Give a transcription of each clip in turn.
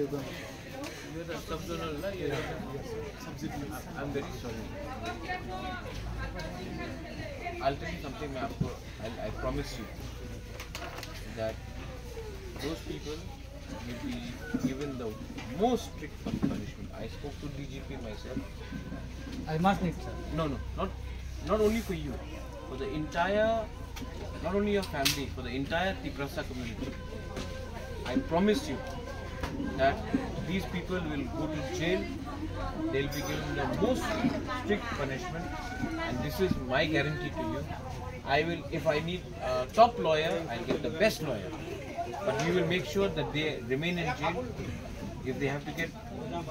You're the sub-zonal, na? You're I'm very sorry. I'll tell you something, I promise you that those people will be given the most strict punishment. I spoke to DGP myself. I must need, sir. No, not only for you, for the entire, not only your family, for the entire Tiprasa community. I promise you that these people will go to jail. They'll be given the most strict punishment, and this is my guarantee to you. I will, if I need a top lawyer, I'll get the best lawyer. But we will make sure that they remain in jail. If they have to get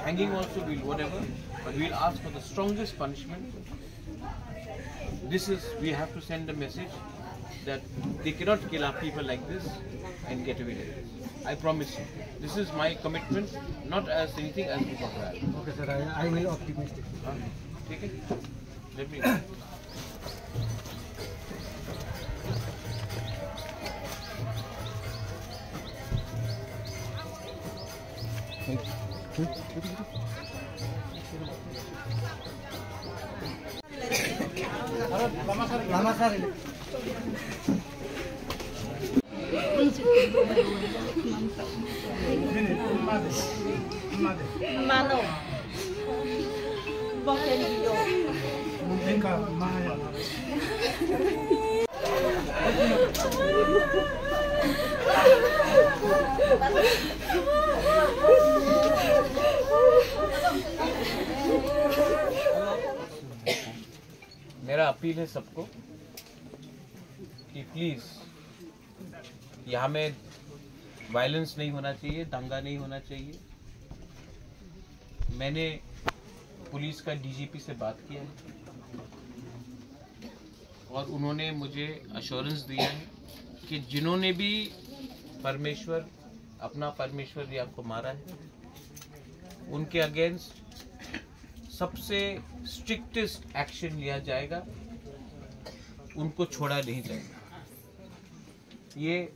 hanging also, we'll whatever. But we'll ask for the strongest punishment. This is, we have to send a message that they cannot kill our people like this and get away with it. I promise you. This is my commitment, not as anything as we got right. Okay, sir. I will optimistic. Take it. Let me go. Lama sir. Mano. Bakit dito? Venga, Maya. मेरा appeal है सबको कि please यहाँ में violence नहीं होना चाहिए, दंगा नहीं होना चाहिए। मैंने पुलिस का डीजीपी से बात किया है और उन्होंने मुझे अश्योरेंस दिया है कि जिन्होंने भी अपना परमेश्वर रियांग को मारा है, उनके अगेंस्ट सबसे स्ट्रिक्टेस्ट एक्शन लिया जाएगा, उनको छोड़ा नहीं जाएगा। ये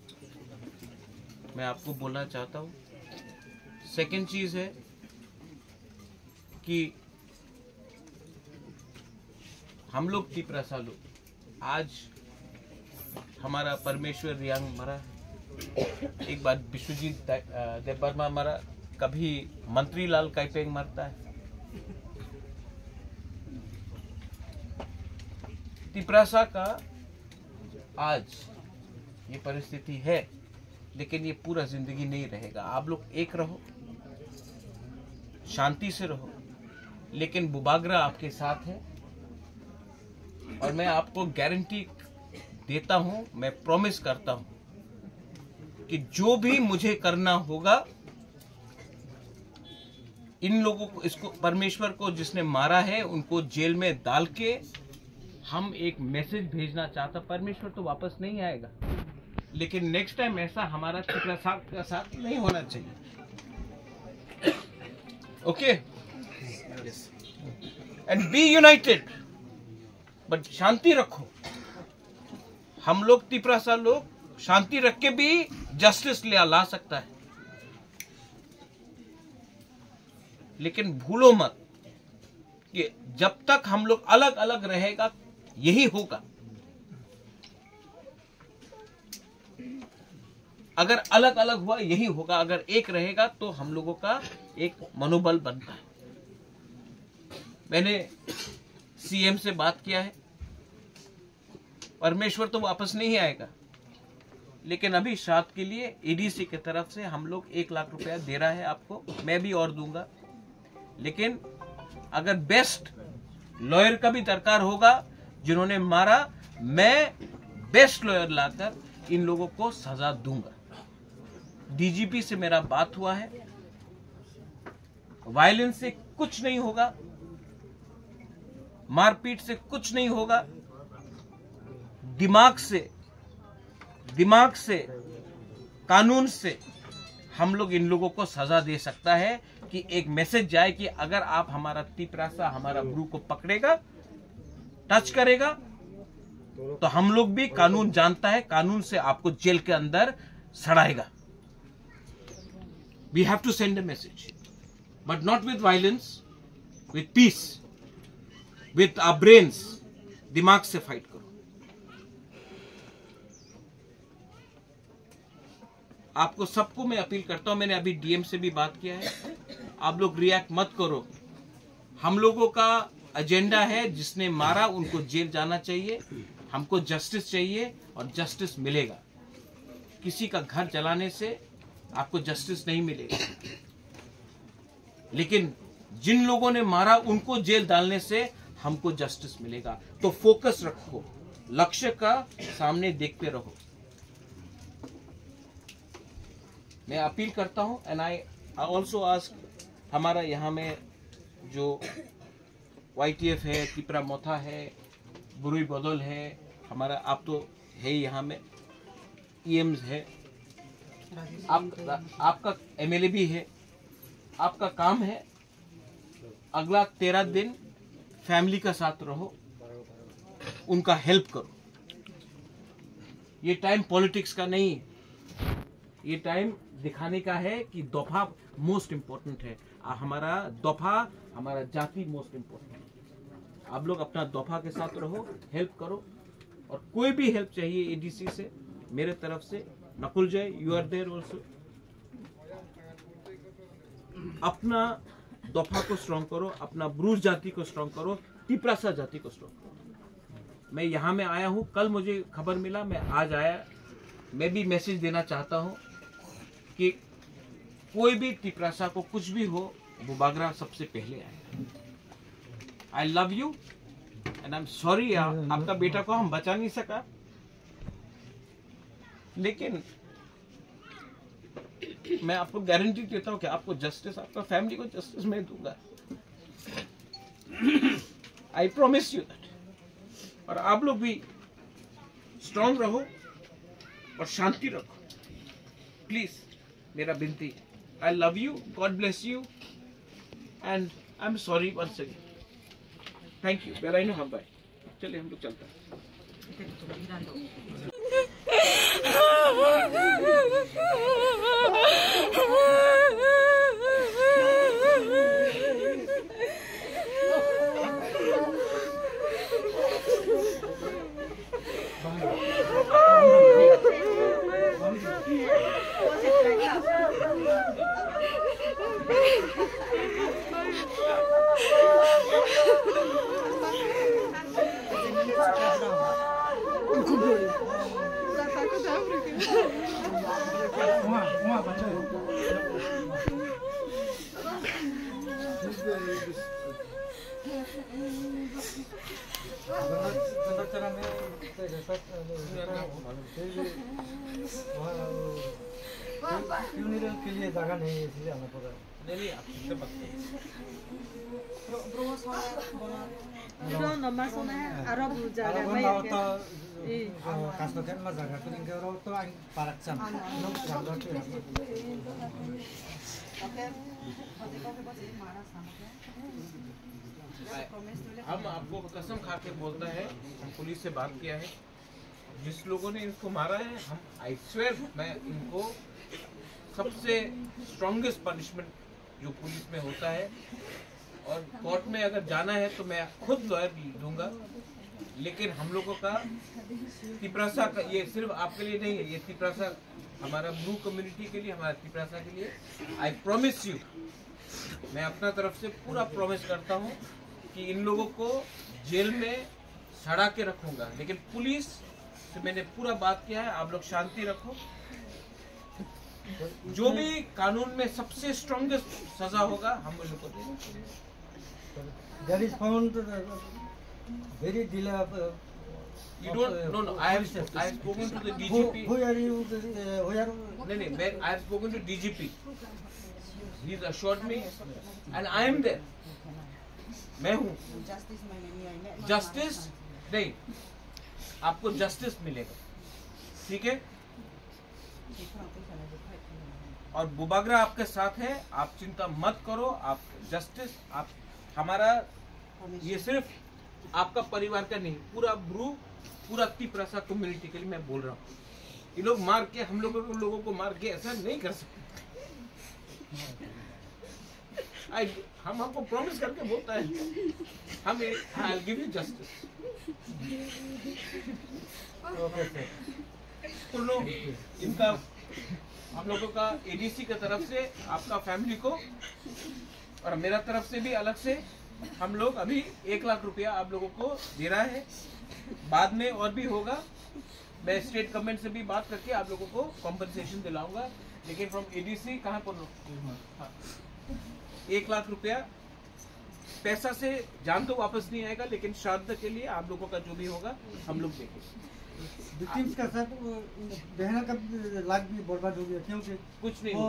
मैं आपको बोलना चाहता हूँ। सेकंड चीज है कि हम लोग तिप्रसा लोग, आज हमारा परमेश्वर रियांग मरा, एक बार विश्वजीत देवबर्मा मरा, कभी मंत्री लाल काइपेंग मरता है। तिप्रसा का आज ये परिस्थिति है, लेकिन ये पूरा जिंदगी नहीं रहेगा। आप लोग एक रहो, शांति से रहो, लेकिन बुबागरा आपके साथ है और मैं आपको गारंटी देता हूं, मैं प्रॉमिस करता हूं कि जो भी मुझे करना होगा, इन लोगों को, इसको परमेश्वर को जिसने मारा है, उनको जेल में डाल के हम एक मैसेज भेजना चाहता। परमेश्वर तो वापस नहीं आएगा, लेकिन नेक्स्ट टाइम ऐसा हमारा तिप्रसा का साथ नहीं होना चाहिए। Okay, and be united, but शांति रखो। हम लोग तिप्रसा लोग शांति रख के भी जस्टिस ला सकता है, लेकिन भूलो मत कि जब तक हम लोग अलग अलग रहेगा, यही होगा। अगर अलग अलग हुआ, यही होगा। अगर एक रहेगा तो हम लोगों का एक मनोबल बनता है। मैंने सीएम से बात किया है, परमेश्वर तो वापस नहीं आएगा, लेकिन अभी श्राद्ध के लिए एडीसी की तरफ से हम लोग 1 लाख रुपया दे रहा है आपको, मैं भी और दूंगा। लेकिन अगर बेस्ट लॉयर का भी दरकार होगा, जिन्होंने मारा, मैं बेस्ट लॉयर लाकर इन लोगों को सजा दूंगा। डीजीपी से मेरा बात हुआ है, वायलेंस से कुछ नहीं होगा, मारपीट से कुछ नहीं होगा, दिमाग से, कानून से हम लोग इन लोगों को सजा दे सकता है कि एक मैसेज जाए कि अगर आप हमारा तिप्रसा, हमारा ब्रू को पकड़ेगा, टच करेगा, तो हम लोग भी, कानून जानता है, कानून से आपको जेल के अंदर सड़ाएगा। We have to send a message, but not with violence, with peace, with our brains. दिमाग से फाइट करो. आपको सबको मैं अपील करता हूं, मैंने अभी डीएम से भी बात किया है, आप लोग रिएक्ट मत करो. हम लोगों का एजेंडा है, जिसने मारा उनको जेल जाना चाहिए. हमको जस्टिस चाहिए और जस्टिस मिलेगा. किसी का घर जलाने से आपको जस्टिस नहीं मिलेगा, लेकिन जिन लोगों ने मारा उनको जेल डालने से हमको जस्टिस मिलेगा. तो फोकस रखो, लक्ष्य का सामने देखते रहो. मैं अपील करता हूं एंड आई ऑल्सो आस्क, हमारा यहाँ में जो YTF है, तिपरा मोथा है, बुरुई बदल है, हमारा आप तो है यहाँ में, EMs है, आपका MLA भी है. आपका काम है अगला 13 दिन फैमिली का साथ रहो, उनका हेल्प करो. ये टाइम पॉलिटिक्स का नहीं है, ये टाइम दिखाने का है कि दफा मोस्ट इम्पोर्टेंट है. हमारा दफा, हमारा जाति मोस्ट इम्पोर्टेंट है. आप लोग अपना दफा के साथ रहो, हेल्प करो. और कोई भी हेल्प चाहिए ADC से, मेरे तरफ से, नकुल जय, यू आर देयर ऑल्सो. अपना दफा को स्ट्रॉन्ग करो, अपना ब्रूज जाति को स्ट्रॉन्ग करो, तिपरासा जाति को स्ट्रॉन्ग करो. मैं यहाँ में आया हूँ, कल मुझे खबर मिला, मैं आज आया. मैं भी मैसेज देना चाहता हूँ कि कोई भी तिपरासा को कुछ भी हो, बुबागरा सबसे पहले आए. आई love you and I am sorry. आपका बेटा को हम बचा नहीं सका, लेकिन मैं आपको गारंटी देता हूं कि आपको जस्टिस, आपका फैमिली को जस्टिस मैं दूंगा. I promise you that. और आप लोग भी स्ट्रांग रहो और शांति रखो, प्लीज. मेरा विनती. I love you, God bless you and I am sorry once again. Thank you. बेलाइनो हम बाय. चलिए हम लोग चलते हैं. फ्यूनरल के लिए जगह नहीं है, इसलिए आना पड़ा. नहीं, आप इससे मत करो. हम आपको कसम खा के बोलता है, हम पुलिस से बात किया है, जिस लोगों ने इनको मारा है, हम आई स्वेयर मैं इनको सबसे स्ट्रॉन्गेस्ट पनिशमेंट जो पुलिस में होता है, और कोर्ट में अगर जाना है तो मैं खुद लॉयर दूंगा. लेकिन हम लोगों का तिपरासा का, ये सिर्फ आपके लिए नहीं है, ये तिपरासा हमारा ब्रू कम्युनिटी के लिए, हमारा तिपरासा के लिए. आई प्रॉमिस यू, मैं अपना तरफ से पूरा प्रॉमिस करता हूँ कि इन लोगों को जेल में सड़ा के रखूंगा. लेकिन पुलिस से मैंने पूरा बात किया है, आप लोग शांति रखो. जो भी कानून में सबसे स्ट्रॉन्गेस्ट सजा होगा हम लोगों को देंगे. There is found very delay. You don't. No. I have spoken to the DGP. Who are you? Where? नहीं. I have spoken to DGP. He's assured me, and I am there. मैं हूँ. Justice नहीं, आपको justice मिलेगा, ठीक है. और बुबागरा आपके साथ है, आप चिंता मत करो. आप जस्टिस, आप हमारा, ये सिर्फ आपका परिवार का नहीं, पूरा ब्रू, पूरा तिपरासा कम्युनिटी के लिए मैं बोल रहा हूँ. ये लोग मार के, हम लोगों को मार के ऐसा नहीं कर सकते. हम आपको प्रॉमिस करके बोलता है हम I'll give you justice. Okay sir. सुनो, इनका हम लोगों का एडीसी की तरफ से आपका फैमिली को और मेरा तरफ से भी अलग से हम लोग अभी 1 लाख रुपया आप लोगों को दे रहा है। बाद में और भी होगा, मैं स्टेट गवर्नमेंट से भी बात करके आप लोगों को कॉम्पनसेशन दिलाऊंगा। लेकिन फ्रॉम एडीसी कहाँ पर 1 लाख रुपया पैसा से जान तो वापस नहीं आएगा, लेकिन श्राद्ध के लिए आप लोगों का जो भी होगा हम लोग देखेंगे। विक्टिम्स का सर बहना का लाख भी बर्बाद हो गया क्योंकि कुछ नहीं वो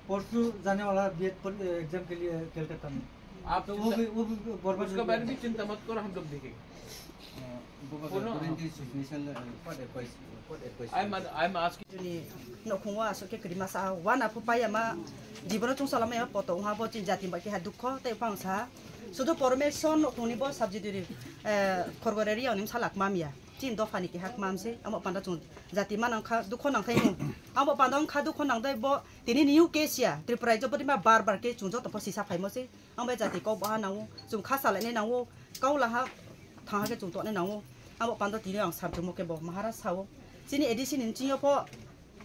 परसों जाने वाला बीएड एग्जाम के लिए कलकत्ता में, आप तो वो भी बर्बाद उसके बारे में चिंता मत करो, हम लोग देखेंगे। I'm asking. No kungwa so ke krima sa wana pupaya ma jibono chung salama ya poto ha bo chin jati ba ki ha dukho te pangsa sudo formation no kuni bo subsidiary korgoreri onim salak mamia chin do fani ki hak mamse amo panda chung jati manang kha dukho nang thai mu amo pandang kha dukho nang dai bo tini new case ya tripura jo poti ma bar ke chung jo to sisa phai mo se amo jati ko ba na wo chung kha sala ne na wo kau la ha thang ha ke chung to ne na wo amo panda tini ang sab chung mo ke bo maharashtra wo sini edisi nin chin yo po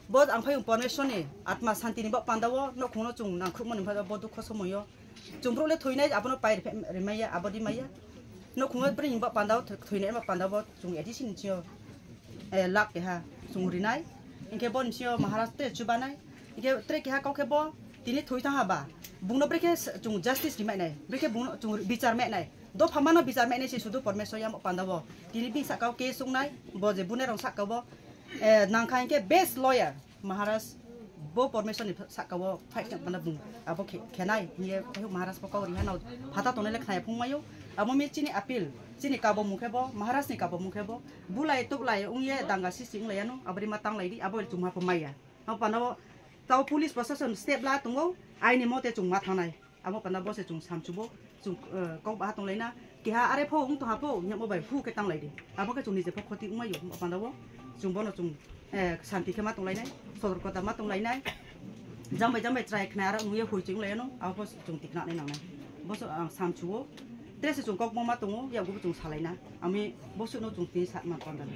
bod ang phayung permission ni atma santi ni ba pandawo no khono chung nang khumon ni phada bod kho somoyo chumro le thoinai abono pai remaya abodi maya no khunga pring ba pandawo thoinai ma pandawo chung edition chio lak ke ha chung rinai inke bon chio maharashtra chubanai inke tre ke ha kau ke bo tini thoita ha ba bungno breke chung justice rimai nai breke bung chung bichar me nai do phamano bichar me nai se sudu permission ya ma pandawo tini bi sakau ke sungnai bo je bune rong sakau nangkai ke best lawyer Maharashtra bo permission ni sakawo fight nak mana bung abo kenai ni Maharashtra ko ri hanau phata tone le khnai phungmayo abo mi chini appeal chini kabo mukhe bo Maharashtra ni kabo mukhe bo bulai tuk lai ungye danga si sing lai anu abri matang lai di abo chungma pemaya abo panawo tau police procession step la tungo ai ni mote chungma thanai abo panawo se chung samchubo chung ko ba tong lai na ki ha are pho ung to ha pho nyamo bai phu ke tang lai di abo ke chung ni je pho khoti ungmayo panawo chung bono chung santi ke matong lai nai sodor kota matong lai nai jambai try khna ra nuye hui chung lai no apo chung tikna nai nang nai boso sam chuo tres chung kok mo matong ya gu chung salai na ami boso no chung ti sa ma pandan